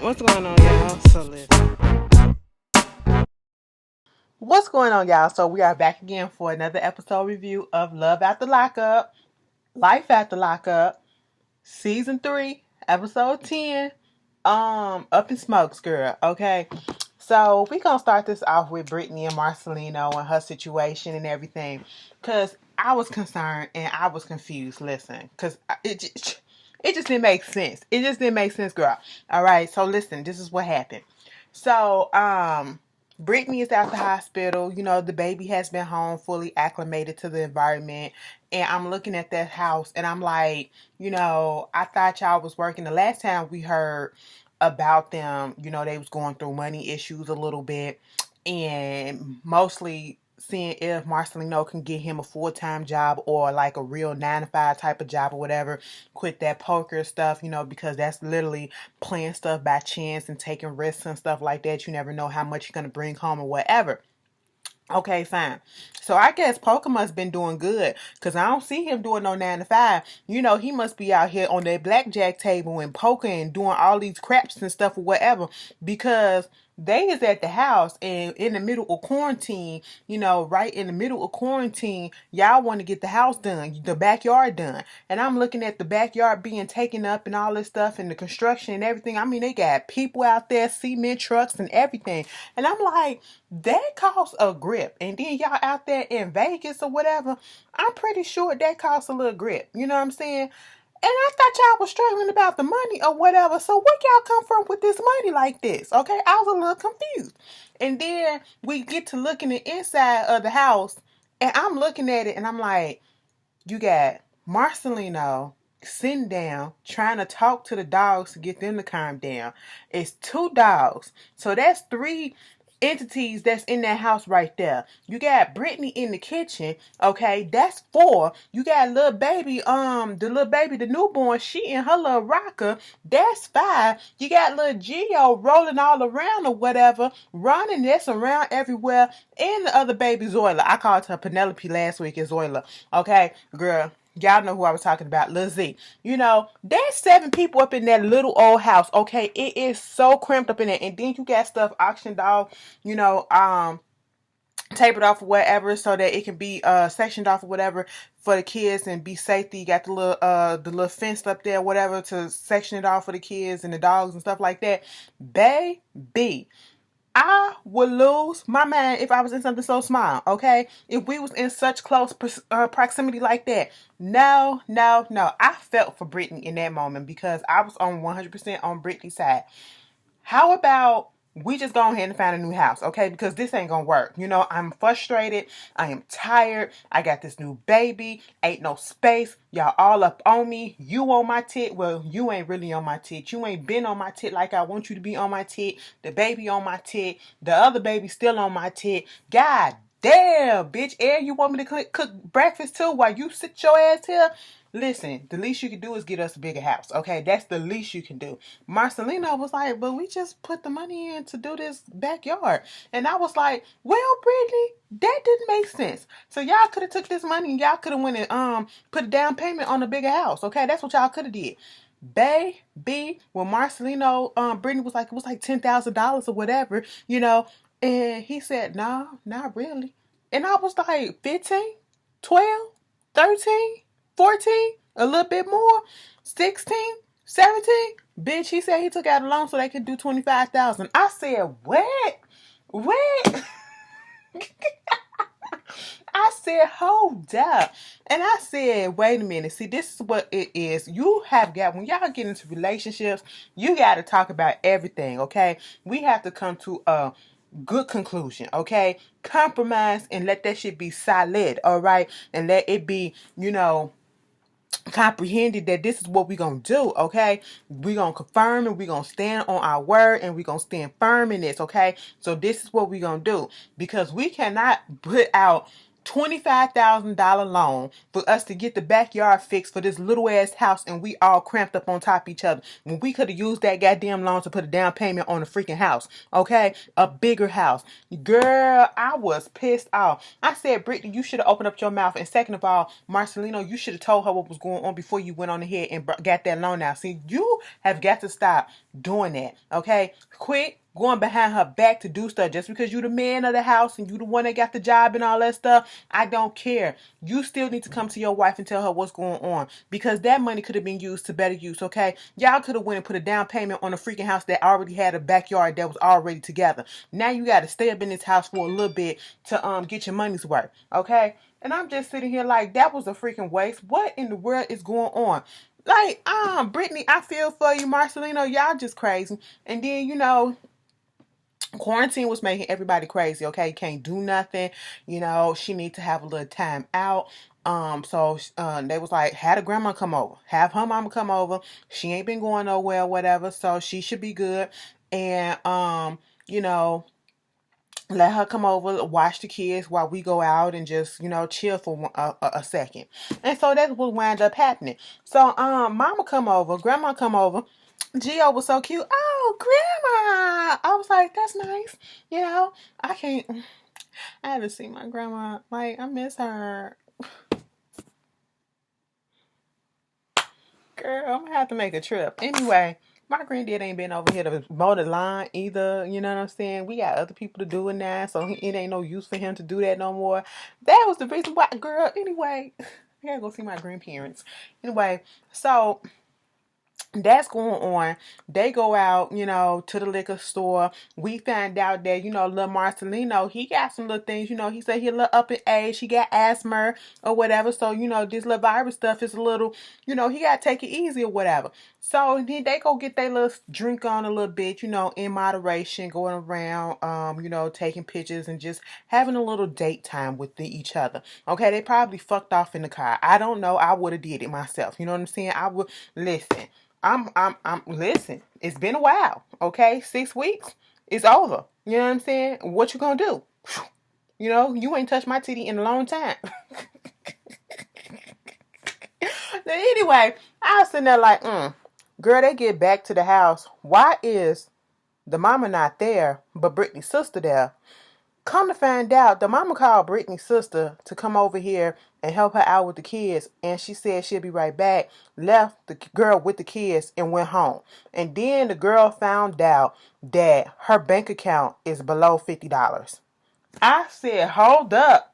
What's going on, y'all? So listen. What's going on, y'all? So we are back again for another episode review of Love After Lockup, Life After Lockup, Season 3, Episode 10. Up in Smokes, girl. Okay. So we gonna start this off with Brittany and Marcelino and her situation and everything. Cause I was concerned and I was confused. Listen, cause it just didn't make sense. It just didn't make sense, girl. All right. So listen, this is what happened. So Brittany is at the hospital. You know, the baby has been home, fully acclimated to the environment. And I'm looking at that house and I'm like, I thought y'all was working. The last time we heard about them, they was going through money issues a little bit and mostly seeing if Marcelino can get him a full-time job or like a real 9 to 5 type of job or whatever. Quit that poker stuff, because that's literally playing stuff by chance and taking risks and stuff like that. You never know how much you're going to bring home or whatever. Okay, fine. So I guess Poker must been doing good because I don't see him doing no 9 to 5. He must be out here on that blackjack table and poker and doing all these craps and stuff or whatever because they is at the house and in the middle of quarantine, right in the middle of quarantine, y'all want to get the house done, the backyard done. And I'm looking at the backyard being taken up and all this stuff and the construction and everything. I mean, they got people out there, cement trucks and everything. And I'm like, that costs a grip. And then y'all out there in Vegas or whatever, I'm pretty sure that costs a little grip. You know what I'm saying? And I thought y'all was struggling about the money or whatever. So where y'all come from with this money like this? Okay, I was a little confused. And then we get to looking the inside of the house, and I'm looking at it, and I'm like, you got Marcelino sitting down trying to talk to the dogs to get them to calm down. It's 2 dogs, so that's 3 entities that's in that house right there. You got Brittany in the kitchen, okay, that's 4. You got the newborn, she in her little rocker, that's 5. You got little Geo rolling all around or whatever, running this around everywhere, and the other baby Zoila. I called her Penelope last week as Zoila. Okay, girl. Y'all know who I was talking about, Lil Z. There's 7 people up in that little old house, okay? It is so cramped up in there. And then you got stuff auctioned off, you know, um, tapered off or whatever so that it can be sectioned off or whatever for the kids and be safety. You got the little fence up there, whatever, to section it off for the kids and the dogs and stuff like that. Baby, I would lose my mind if I was in something so small, okay? If we was in such close proximity like that. No, no, no. I felt for Brittany in that moment because I was on 100% on Brittany's side. How about we just go ahead and find a new house, okay? Because this ain't gonna work. I'm frustrated. I am tired. I got this new baby. Ain't no space. Y'all all up on me. You on my tit. Well, you ain't really on my tit. You ain't been on my tit like I want you to be on my tit. The baby on my tit. The other baby still on my tit. God damn, bitch. And you want me to cook breakfast too while you sit your ass here? Listen, the least you can do is get us a bigger house, okay? That's the least you can do. Marcelino was like, but we just put the money in to do this backyard. And I was like, well, Brittany, that didn't make sense. So y'all could have took this money and y'all could have went and put a down payment on a bigger house, okay? That's what y'all could have did. Baby, when Marcelino, Brittany was like, it was like $10,000 or whatever, and he said, no, not really. And I was like, 15, 12, 13, 14, a little bit more, 16, 17. Bitch, he said he took out a loan so they could do 25,000. I said, what? What? I said, hold up. And I said, wait a minute. See, this is what it is. When y'all get into relationships, you got to talk about everything, okay? We have to come to a good conclusion, okay? Compromise and let that shit be solid, all right? And let it be, comprehended that this is what we're going to do, okay? We're going to confirm and we're going to stand on our word and we're going to stand firm in this, okay? So this is what we're going to do because we cannot put out $25,000 loan for us to get the backyard fixed for this little ass house, and we all cramped up on top of each other when we could have used that goddamn loan to put a down payment on a freaking house. Okay, a bigger house. Girl, I was pissed off. I said, Brittany, you should have opened up your mouth, and second of all, Marcelino, you should have told her what was going on before you went on ahead and got that loan out. See, you have got to stop doing that. Okay, quit going behind her back to do stuff just because you the man of the house and you the one that got the job and all that stuff. I don't care. You still need to come to your wife and tell her what's going on, because that money could have been used to better use. Okay, y'all could have went and put a down payment on a freaking house that already had a backyard that was already together. Now you got to stay up in this house for a little bit to get your money's worth. Okay, and I'm just sitting here like, that was a freaking waste. What in the world is going on? Like, Brittany, I feel for you. Marcelino, y'all just crazy. And then, quarantine was making everybody crazy. Okay, can't do nothing. She need to have a little time out. So they was like, had a grandma come over, have her mama come over. She ain't been going nowhere, whatever. So she should be good. And let her come over, watch the kids while we go out and just, chill for a second. And so that's what wound up happening. So mama come over, grandma come over. Gio was so cute. Oh, grandma. I was like, that's nice. I haven't seen my grandma. Like, I miss her. Girl, I'm gonna have to make a trip. Anyway, my granddad ain't been over here to mow the lawn either. You know what I'm saying? We got other people to do it now, so it ain't no use for him to do that no more. That was the reason why, girl. Anyway, I gotta go see my grandparents. Anyway, so that's going on. They go out, to the liquor store. We find out that, little Marcelino, he got some little things, he said he a little up in age. He got asthma or whatever. So, this little virus stuff is a little, he got to take it easy or whatever. So then they go get their little drink on a little bit, in moderation, going around, taking pictures and just having a little date time with each other. Okay, they probably fucked off in the car. I don't know. I would have did it myself. You know what I'm saying? I would listen. Listen, it's been a while, okay? 6 weeks, it's over. You know what I'm saying? What you gonna do? You ain't touched my titty in a long time. Anyway, I was sitting there like, girl, they get back to the house. Why is the mama not there, but Brittany's sister there? Come to find out, the mama called Brittany's sister to come over here and help her out with the kids. And she said she'll be right back. Left the girl with the kids and went home. And then the girl found out that her bank account is below $50. I said, hold up.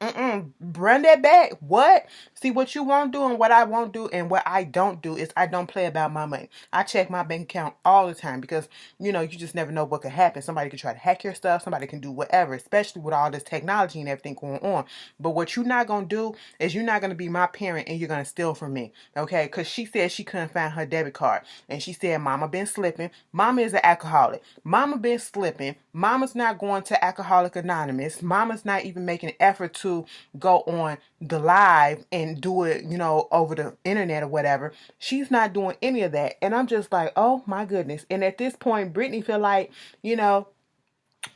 Bring that back. What? See, what you won't do and what I won't do and what I don't do is I don't play about my money. I check my bank account all the time because, you just never know what could happen. Somebody could try to hack your stuff. Somebody can do whatever, especially with all this technology and everything going on. But what you're not going to do is you're not going to be my parent and you're going to steal from me. Okay? Because she said she couldn't find her debit card. And she said, Mama been slipping. Mama is an alcoholic. Mama been slipping. Mama's not going to Alcoholic Anonymous. Mama's not even making an effort to go on the live and do it, over the internet or whatever. She's not doing any of that. And I'm just like, oh my goodness. And at this point, Brittany feel like,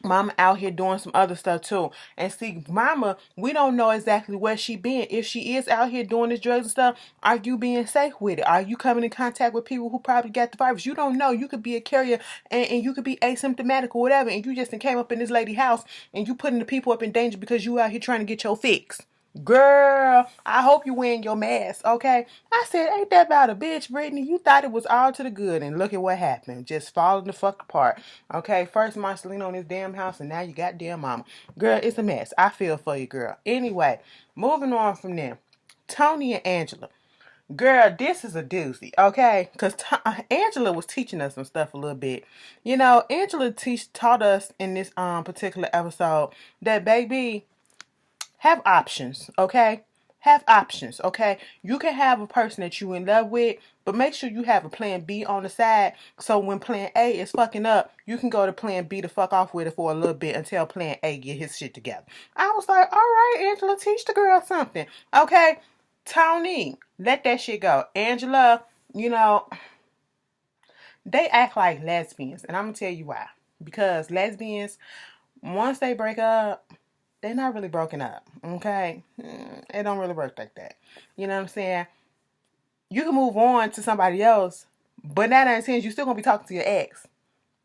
Mama out here doing some other stuff too. And see, Mama, we don't know exactly where she been. If she is out here doing this drugs and stuff, are you being safe with it? Are you coming in contact with people who probably got the virus? You don't know. You could be a carrier and you could be asymptomatic or whatever. And you just came up in this lady's house and you putting the people up in danger because you out here trying to get your fix. Girl, I hope you wearing your mask, okay? I said, ain't that about a bitch, Brittany? You thought it was all to the good, and look at what happened. Just falling the fuck apart, okay? First Marcelino on this damn house, and now you got damn mama. Girl, it's a mess. I feel for you, girl. Anyway, moving on from there. Tony and Angela. Girl, this is a doozy, okay? Because Angela was teaching us some stuff a little bit. Angela taught us in this particular episode that, baby, have options, okay? Have options, okay? You can have a person that you in love with, but make sure you have a plan B on the side. So when plan A is fucking up, you can go to plan B to fuck off with it for a little bit until plan A get his shit together. I was like, all right, Angela, teach the girl something, okay? Tony, let that shit go. Angela, they act like lesbians, and I'm gonna tell you why. Because lesbians, once they break up, they're not really broken up, okay? It don't really work like that. You know what I'm saying? You can move on to somebody else, but 9 out of 10, you still gonna be talking to your ex.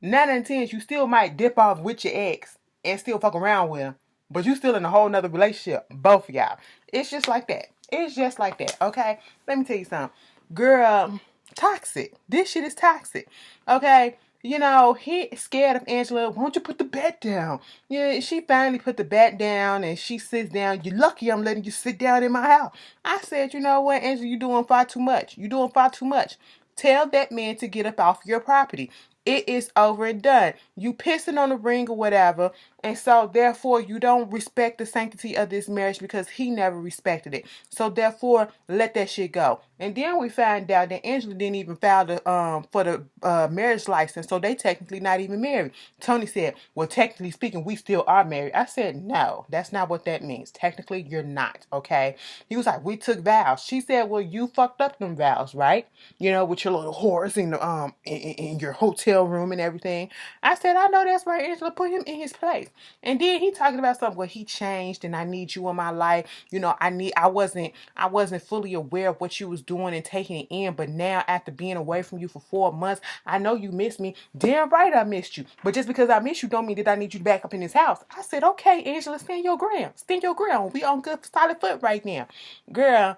9 out of 10, you still might dip off with your ex and still fuck around with him, but you still in a whole nother relationship, both of y'all. It's just like that. It's just like that, okay? Let me tell you something. Girl, toxic. This shit is toxic, okay? You know, he scared of Angela. Won't you put the bat down? Yeah, she finally put the bat down and she sits down. You're lucky I'm letting you sit down in my house. I said, you know what, Angela, you're doing far too much. You're doing far too much. Tell that man to get up off your property. It is over and done. You pissing on the ring or whatever, and so therefore you don't respect the sanctity of this marriage because he never respected it. So therefore, let that shit go. And then we find out that Angela didn't even file the for the marriage license, so they technically not even married. Tony said, "Well, technically speaking, we still are married." I said, "No, that's not what that means. Technically, you're not." Okay. He was like, "We took vows." She said, "Well, you fucked up them vows, right? You know, with your little whores in the in your hotel room and everything." I said, "I know that's right, Angela. Put him in his place." And then he talking about something where he changed and I need you in my life. You know, I wasn't fully aware of what you was doing and taking it in, but now after being away from you for 4 months, I know you miss me. Damn right I missed you. But just because I miss you don't mean that I need you back up in this house. I said, "Okay, Angela, stand your ground. Stand your ground. We on good solid foot right now." Girl,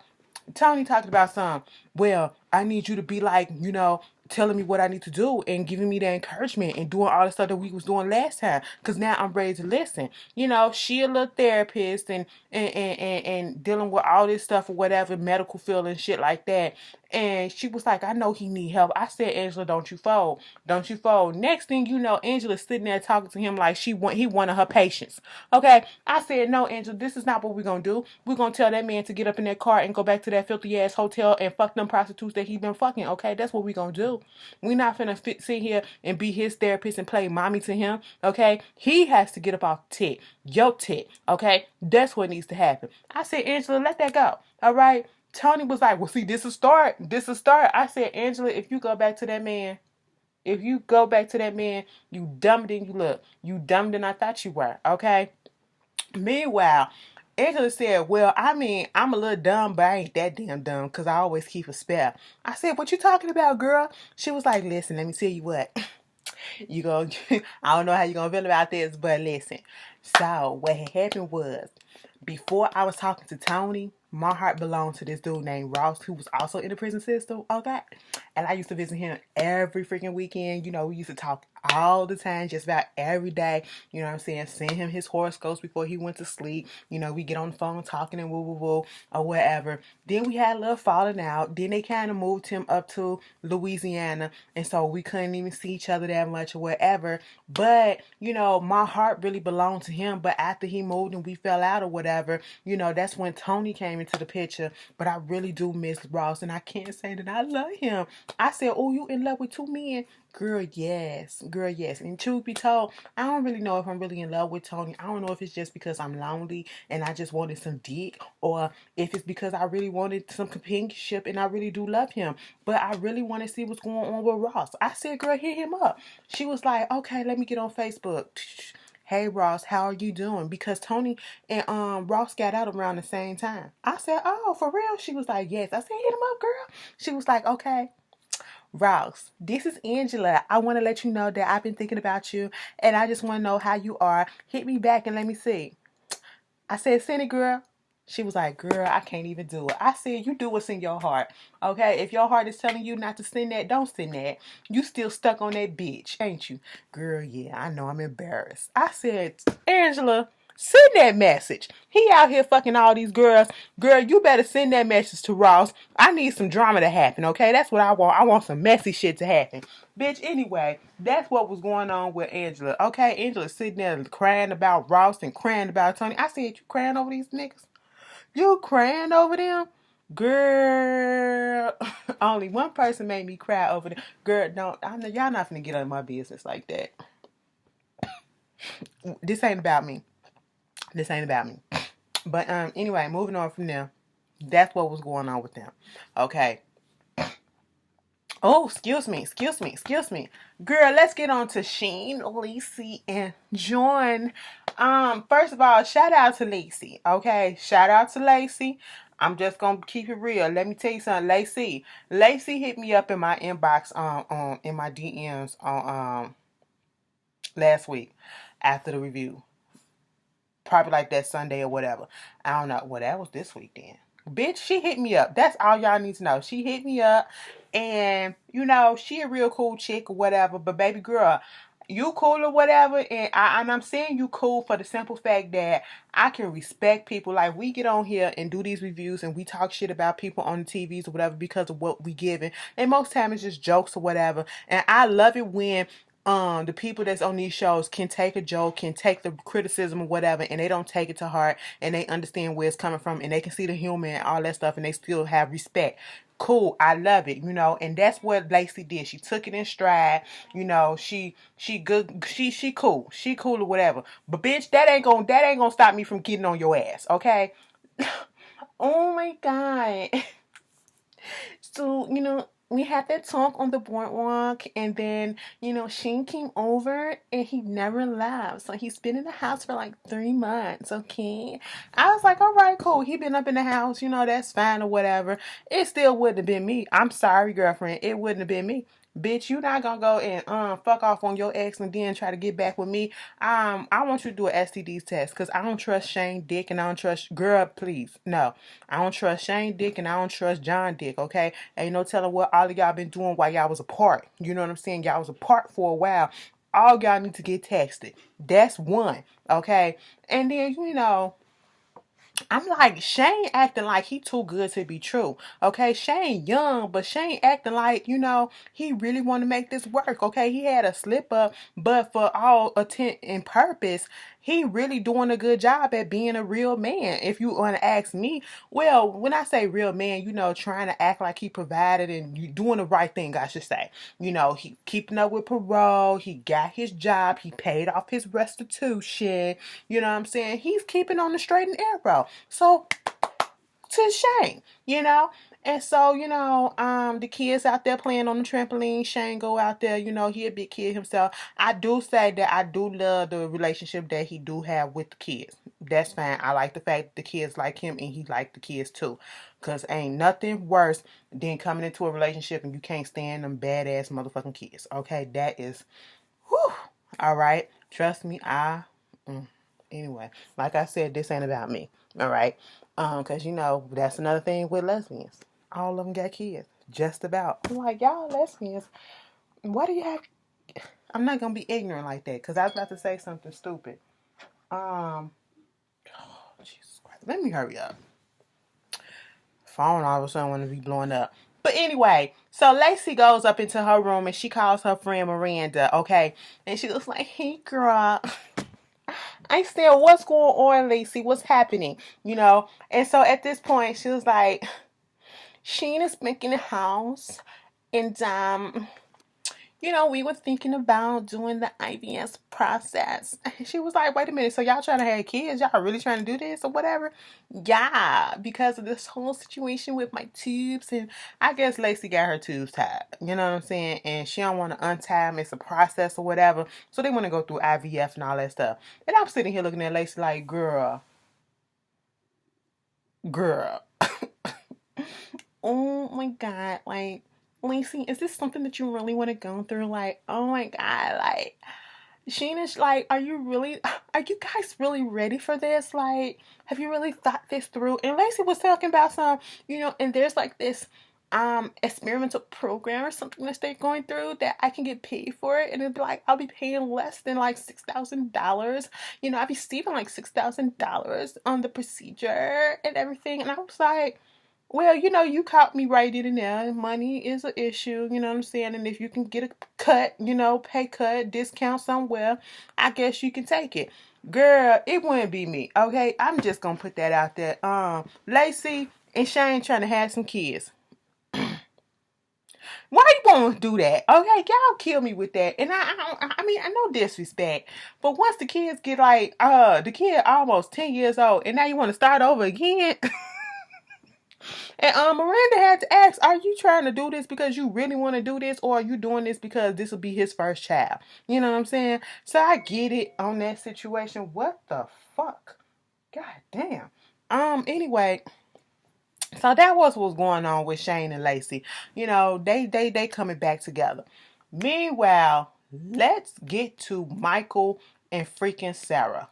Tony talked about some, well, I need you to be like, you know, telling me what I need to do and giving me the encouragement and doing all the stuff that we was doing last time. Cause now I'm ready to listen. You know, she a little therapist and dealing with all this stuff or whatever, medical field and shit like that. And she was like, "I know he need help." I said, "Angela, don't you fold. Don't you fold." Next thing you know, Angela's sitting there talking to him like he wanted her patience. Okay. I said, "No, Angela, this is not what we're gonna do. We're gonna tell that man to get up in that car and go back to that filthy ass hotel and fuck them prostitutes that he been fucking." Okay, that's what we're gonna do. We're not finna sit here and be his therapist and play mommy to him. Okay, he has to get up off tit, your tit. Okay, that's what needs to happen. I said, "Angela, let that go." All right. Tony was like, "Well, see, this is start. This is start." I said, "Angela, if you go back to that man, you dumber than you look. You dumber than I thought you were." Okay. Meanwhile, Angela said, "Well, I mean, I'm a little dumb, but I ain't that damn dumb because I always keep a spare." I said, "What you talking about, girl?" She was like, "Listen, let me tell you what. You go, I don't know how you gonna feel about this, but listen. So what had happened was, before I was talking to Tony, my heart belonged to this dude named Ross, who was also in the prison system. Okay, and I used to visit him every freaking weekend. You know, we used to talk all the time, just about every day. You know what I'm saying? Send him his horoscopes before he went to sleep. You know, we get on the phone talking and woo woo woo or whatever. Then we had a little falling out. Then they kind of moved him up to Louisiana, and so we couldn't even see each other that much or whatever. But you know, my heart really belonged to him. But after he moved and we fell out or whatever, you know, that's when Tony came into the picture. But I really do miss Ross, and I can't say that I love him. I said, "Oh, you in love with two men?" Girl, yes. Girl, yes. And truth be told, I don't really know if I'm really in love with Tony. I don't know if it's just because I'm lonely and I just wanted some dick, or if it's because I really wanted some companionship and I really do love him. But I really want to see what's going on with Ross. I said, "Girl, hit him up." She was like, "Okay, let me get on Facebook." "Hey Ross, how are you doing?" Because Tony and Ross got out around the same time. I said, "Oh, for real?" She was like, "Yes." I said, "Hit him up, girl." She was like, "Okay. Ross, this is Angela. I want to let you know that I've been thinking about you and I just want to know how you are. Hit me back and let me see." I said, "Send it, girl." She was like, "Girl, I can't even do it." I said, "You do what's in your heart. Okay? If your heart is telling you not to send that, don't send that. You still stuck on that bitch, ain't you?" Girl, yeah, I know I'm embarrassed. I said, "Angela, send that message. He out here fucking all these girls. Girl, you better send that message to Ross. I need some drama to happen, okay? That's what I want. I want some messy shit to happen." Bitch, anyway, that's what was going on with Angela. Okay, Angela sitting there crying about Ross and crying about Tony. I said, "You crying over these niggas? You crying over them?" Girl, only one person made me cry over them. Girl, don't, I know y'all not finna get on my business like that. This ain't about me. This ain't about me. But anyway, moving on from there. That's what was going on with them. Okay. Oh, excuse me. Girl, let's get on to Sheen, Lacey, and John. First of all, shout out to Lacey. Okay, shout out to Lacey. I'm just gonna keep it real. Let me tell you something, Lacey. Lacey hit me up in my inbox in my DMs on last week after the review. Probably like that Sunday or whatever. I don't know. Well, that was this week then. Bitch, she hit me up. That's all y'all need to know. She hit me up, and she a real cool chick or whatever. But baby girl, you cool or whatever, and I'm saying you cool for the simple fact that I can respect people. Like, we get on here and do these reviews and we talk shit about people on the TVs or whatever because of what we giving, and most times it's just jokes or whatever. And I love it when the people that's on these shows can take a joke, can take the criticism or whatever, and they don't take it to heart, and they understand where it's coming from, and they can see the humor and all that stuff, and they still have respect. Cool, I love it, and that's what Lacey did. She took it in stride. She good. She cool. She cool or whatever. But bitch, that ain't gonna stop me from getting on your ass. Okay. Oh my god. So, we had that talk on the boardwalk, and then, Shane came over and he never left. So he's been in the house for like 3 months, okay? I was like, all right, cool. He been up in the house, that's fine or whatever. It still wouldn't have been me. I'm sorry, girlfriend. It wouldn't have been me. Bitch, you not gonna go and fuck off on your ex and then try to get back with me. I want you to do an STDs test, because I don't trust Shane Dick, and I don't trust, girl, please. No. I don't trust Shane Dick, and I don't trust John Dick, okay? Ain't no telling what all of y'all been doing while y'all was apart. You know what I'm saying? Y'all was apart for a while. All y'all need to get tested. That's one, okay? And then, I'm like, Shane acting like he too good to be true. Okay, Shane young, but Shane acting like, he really want to make this work. Okay, he had a slip up, but for all intent and purpose, he really doing a good job at being a real man. If you want to ask me, well, when I say real man, trying to act like he provided and you doing the right thing, I should say. He keeping up with parole. He got his job. He paid off his restitution. You know what I'm saying? He's keeping on the straight and narrow. So, to Shane, And so, the kids out there playing on the trampoline. Shane go out there, he a big kid himself. I do say that I do love the relationship that he do have with the kids. That's fine. I like the fact that the kids like him and he like the kids too. Because ain't nothing worse than coming into a relationship and you can't stand them badass motherfucking kids. Okay, that is, whew, all right. Trust me, anyway, like I said, this ain't about me. All right. Because, that's another thing with lesbians. All of them got kids. Just about. I'm like, y'all lesbians, why do you have... I'm not going to be ignorant like that, because I was about to say something stupid. Oh, Jesus Christ. Let me hurry up. Phone all of a sudden want to be blowing up. But anyway, so Lacey goes up into her room and she calls her friend Miranda, okay? And she was like, hey, girl... I said, what's going on, Lacey? What's happening? And so at this point, she was like, Sheen is making a house. And, we were thinking about doing the IVF process. She was like, wait a minute. So y'all trying to have kids? Y'all really trying to do this or whatever? Yeah, because of this whole situation with my tubes. And I guess Lacey got her tubes tied. You know what I'm saying? And she don't want to untie them. It's a process or whatever. So they want to go through IVF and all that stuff. And I'm sitting here looking at Lacey like, girl. Oh my God. Like, Lacey, is this something that you really want to go through? Like, oh my God, like, Sheena's like, are you guys really ready for this? Like, have you really thought this through? And Lacey was talking about some, and there's like this experimental program or something that they're going through that I can get paid for it, and it'd be like I'll be paying less than like $6,000. I'll be saving like $6,000 on the procedure and everything. And I was like, well, you caught me right in there. Money is an issue, you know what I'm saying? And if you can get a cut, pay cut, discount somewhere, I guess you can take it. Girl, it wouldn't be me, okay? I'm just gonna put that out there. Lacey and Shane trying to have some kids. Why you want to do that? Okay, y'all kill me with that. And I mean, I know disrespect, but once the kids get like, the kid almost 10 years old, and now you want to start over again? And Miranda had to ask, are you trying to do this because you really want to do this, or are you doing this because this will be his first child? You know what I'm saying? So I get it on that situation. What the fuck? God damn. Anyway, so that was what's going on with Shane and Lacey. You know, they coming back together. Meanwhile, let's get to Michael and freaking Sarah.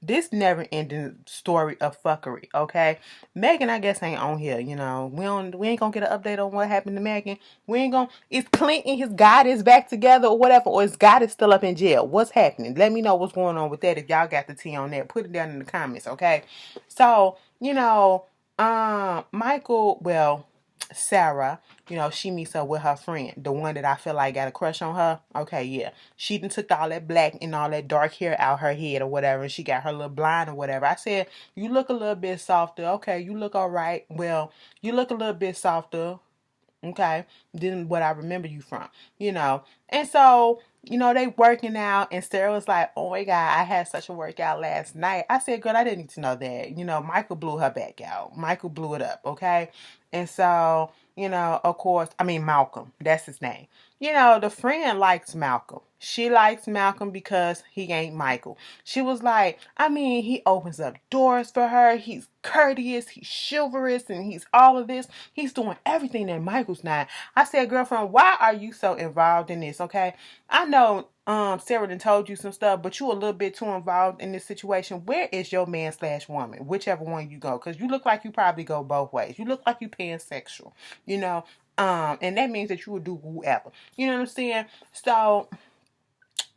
This never ending story of fuckery, okay? Megan, I guess, ain't on here, you know. We ain't gonna get an update on what happened to Megan. We ain't gonna is Clinton his God is back together or whatever, or his God is still up in jail. What's happening? Let me know what's going on with that if y'all got the tea on that. Put it down in the comments, okay? So, you know, Michael, well, Sarah, you know, she meets up with her friend, the one that I feel like got a crush on her. Okay, yeah. She done took all that black and all that dark hair out her head or whatever, and she got her little blind or whatever. I said, you look a little bit softer. Okay, you look all right. Well, you look a little bit softer. Okay, than what I remember you from, you know. And so, you know, they working out, and Sarah was like, oh my God, I had such a workout last night. I said, girl, I didn't need to know that. You know, Michael blew her back out. Michael blew it up, okay? And so, you know, of course, I mean, Malcolm, that's his name. You know, the friend likes Malcolm. She likes Malcolm because he ain't Michael. She was like, I mean, he opens up doors for her. He's courteous, he's chivalrous, and he's all of this. He's doing everything that Michael's not. I said, girlfriend, why are you so involved in this? Okay. I know Sarah done told you some stuff, but you a little bit too involved in this situation. Where is your man slash woman? Whichever one you go. Because you look like you probably go both ways. You look like you pansexual, you know. And that means that you would do whoever. You know what I'm saying? So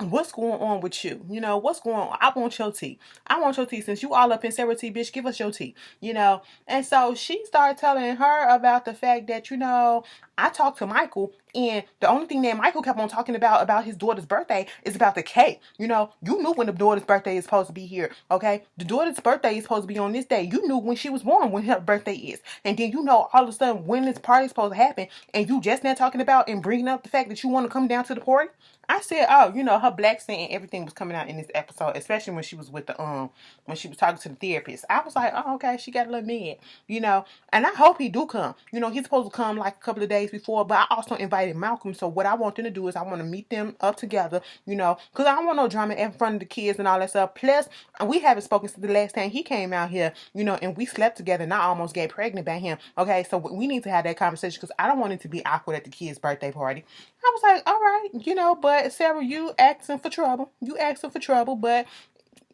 what's going on with you? You know, what's going on? I want your tea. I want your tea. Since you all up in Sarah tea, bitch, give us your tea. You know? And so she started telling her about the fact that, you know, I talked to Michael, and the only thing that Michael kept on talking about his daughter's birthday is about the cake. You know, you knew when the daughter's birthday is supposed to be here, okay? The daughter's birthday is supposed to be on this day. You knew when she was born when her birthday is. And then you know all of a sudden when this party is supposed to happen, and you just now talking about and bringing up the fact that you want to come down to the party. I said, oh, you know, her black scent and everything was coming out in this episode, especially when she was with the when she was talking to the therapist. I was like, oh, okay, she got a little mad, you know. And I hope he do come. You know, he's supposed to come like a couple of days before, but I also invited Malcolm. So what I want them to do is I want to meet them up together, you know, because I don't want no drama in front of the kids and all that stuff. Plus, we haven't spoken since the last time he came out here, you know, and we slept together and I almost got pregnant by him. Okay, so we need to have that conversation because I don't want it to be awkward at the kid's birthday party. I was like, all right, you know, but Sarah, you asking for trouble. You asking for trouble, but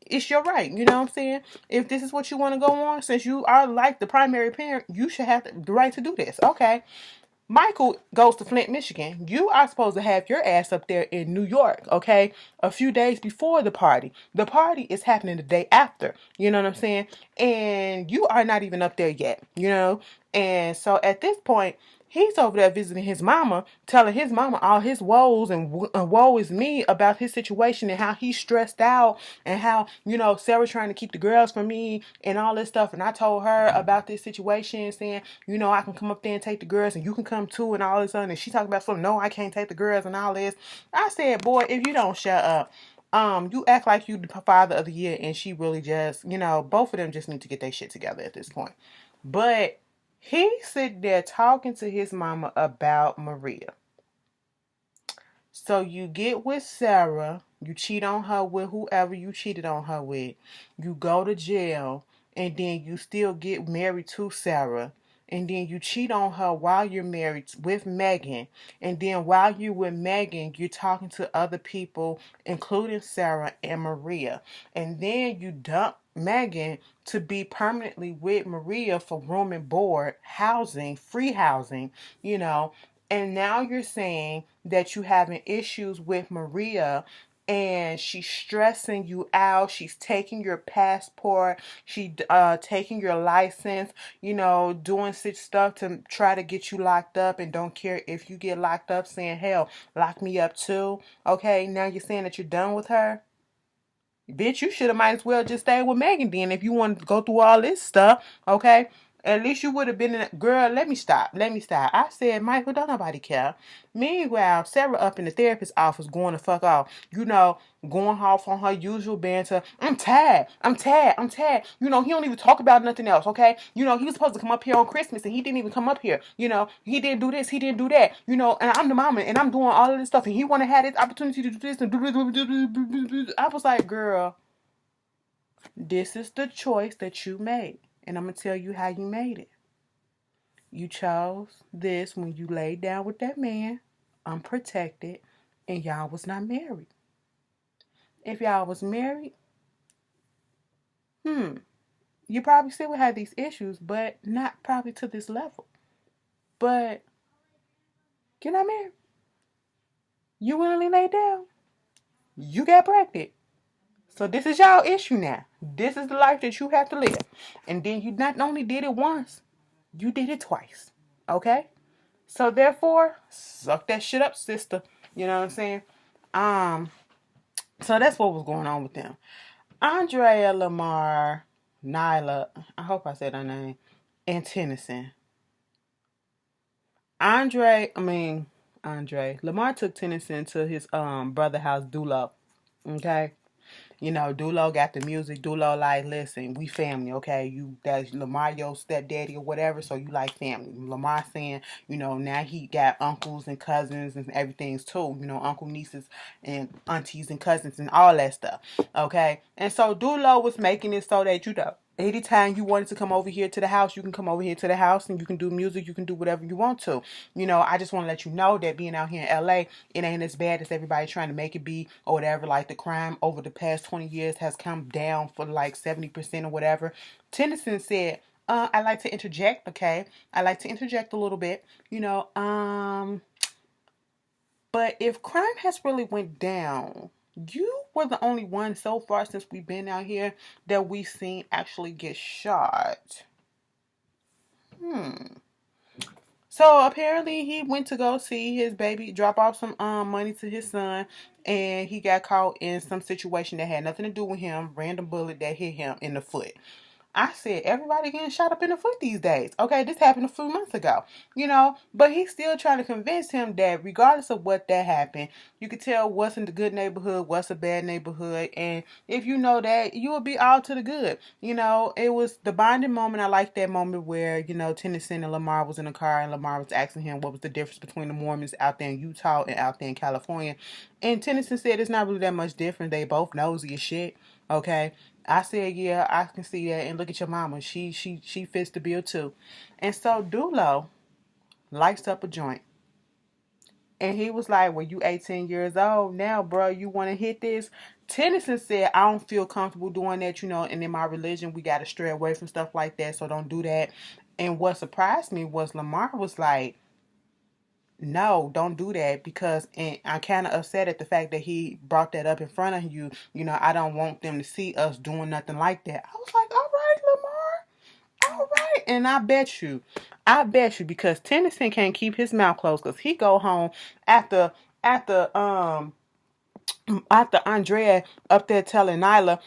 it's your right. You know what I'm saying? If this is what you want to go on, since you are like the primary parent, you should have the right to do this. Okay. Michael goes to Flint, Michigan. You are supposed to have your ass up there in New York, okay? A few days before the party. The party is happening the day after. You know what I'm saying? And you are not even up there yet, you know? And so at this point, he's over there visiting his mama, telling his mama all his woes and woe is me about his situation and how he's stressed out and how, you know, Sarah trying to keep the girls from me and all this stuff. And I told her about this situation saying, you know, I can come up there and take the girls and you can come too and all this other. And she talking about, so no, I can't take the girls and all this. I said, boy, if you don't shut up, you act like you the father of the year and she really just, you know, both of them just need to get their shit together at this point. But he's sitting there talking to his mama about Maria. So you get with Sarah, you cheat on her with whoever you cheated on her with, you go to jail, and then you still get married to Sarah, and then you cheat on her while you're married with Megan, and then while you're with Megan, you're talking to other people, including Sarah and Maria, and then you dump Megan to be permanently with Maria for room and board, housing, free housing, you know, and now you're saying that you having issues with Maria and she's stressing you out. She's taking your passport. She taking your license, you know, doing such stuff to try to get you locked up and don't care if you get locked up, saying, hell, lock me up too. Okay, now you're saying that you're done with her? Bitch, you should have might as well just stay with Megan then if you want to go through all this stuff, okay? At least you would have been in a, girl, let me stop. I said, Michael, don't nobody care. Meanwhile, Sarah up in the therapist's office going to fuck off. Going off on her usual banter. I'm tired. He don't even talk about nothing else, okay? He was supposed to come up here on Christmas and he didn't even come up here. He didn't do this, he didn't do that. And I'm the mama and I'm doing all of this stuff and he want to have this opportunity to do this and do. I was like, girl, this is the choice that you made. And I'm going to tell you how you made it. You chose this when you laid down with that man, unprotected, and y'all was not married. If y'all was married, you probably still would have these issues, but not probably to this level. But you're not married. You willingly laid down. You got pregnant. So this is y'all issue now. This is the life that you have to live. And then you not only did it once, you did it twice. Okay? So therefore, suck that shit up, sister. You know what I'm saying? So that's what was going on with them. Andrea, Lamar, Nyla, I hope I said her name, and Tennyson. Lamar took Tennyson to his brother house, Dulo. Okay? Dulo got the music. Dulo like, listen, we family, okay? That's Lamar, your stepdaddy or whatever, so you like family. Lamar saying, now he got uncles and cousins and everything's too. Uncle, nieces, and aunties and cousins and all that stuff, okay? And so Dulo was making it so that, anytime you wanted to come over here to the house, you can come over here to the house and you can do music, you can do whatever you want to. I just want to let you know that being out here in LA, it ain't as bad as everybody trying to make it be or whatever. Like the crime over the past 20 years has come down for like 70% or whatever. Tennyson said, I like to interject, okay? I like to interject a little bit, but if crime has really went down, you were the only one so far since we've been out here that we've seen actually get shot. So apparently he went to go see his baby, drop off some money to his son, and he got caught in some situation that had nothing to do with him, random bullet that hit him in the foot. I said, everybody getting shot up in the foot these days. Okay, this happened a few months ago, but he's still trying to convince him that regardless of what that happened, you could tell what's in the good neighborhood, what's a bad neighborhood. And if you know that, you will be all to the good. It was the bonding moment. I like that moment where, Tennyson and Lamar was in a car and Lamar was asking him what was the difference between the Mormons out there in Utah and out there in California. And Tennyson said it's not really that much different. They both nosy as shit. Okay. I said, yeah, I can see that. And look at your mama. She fits the bill too. And so Dulo lights up a joint. And he was like, well, you 18 years old now, bro. You want to hit this? Tennyson said, I don't feel comfortable doing that, and in my religion, we got to stray away from stuff like that. So don't do that. And what surprised me was Lamar was like, no, don't do that, because and I'm kind of upset at the fact that he brought that up in front of you. I don't want them to see us doing nothing like that. I was like, all right, Lamar, all right. And I bet you, because Tennyson can't keep his mouth closed, because he go home after Andrea up there telling Nyla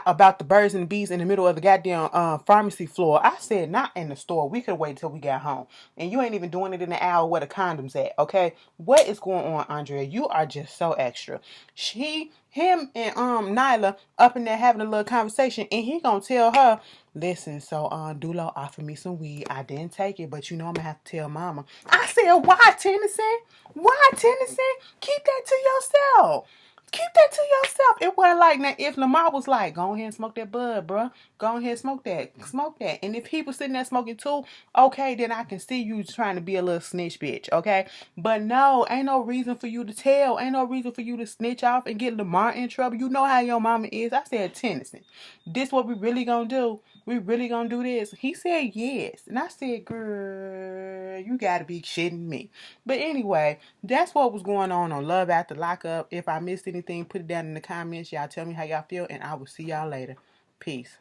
about the birds and the bees in the middle of the goddamn pharmacy floor. I said, not in the store. We could wait till we got home. And you ain't even doing it in the hour where the condoms at, okay? What is going on, Andrea? You are just so extra. Him and Nyla up in there having a little conversation, and he gonna tell her, listen, so Dulo offered me some weed. I didn't take it, but I'm gonna have to tell mama. I said, why, Tennyson? Why, Tennyson? Keep that to yourself. Keep that to yourself. It wasn't like, now, if Lamar was like, go ahead and smoke that bud, bro. Go ahead and smoke that. Smoke that. And if he was sitting there smoking too, okay, then I can see you trying to be a little snitch bitch, okay? But no, ain't no reason for you to tell. Ain't no reason for you to snitch off and get Lamar in trouble. You know how your mama is. I said, Tennyson, this what we really gonna do? We really gonna do this? He said yes. And I said, girl, you gotta be shitting me. But anyway, that's what was going on Love After Lockup. If I missed anything, put it down in the comments. Y'all tell me how y'all feel, and I will see y'all later. Peace.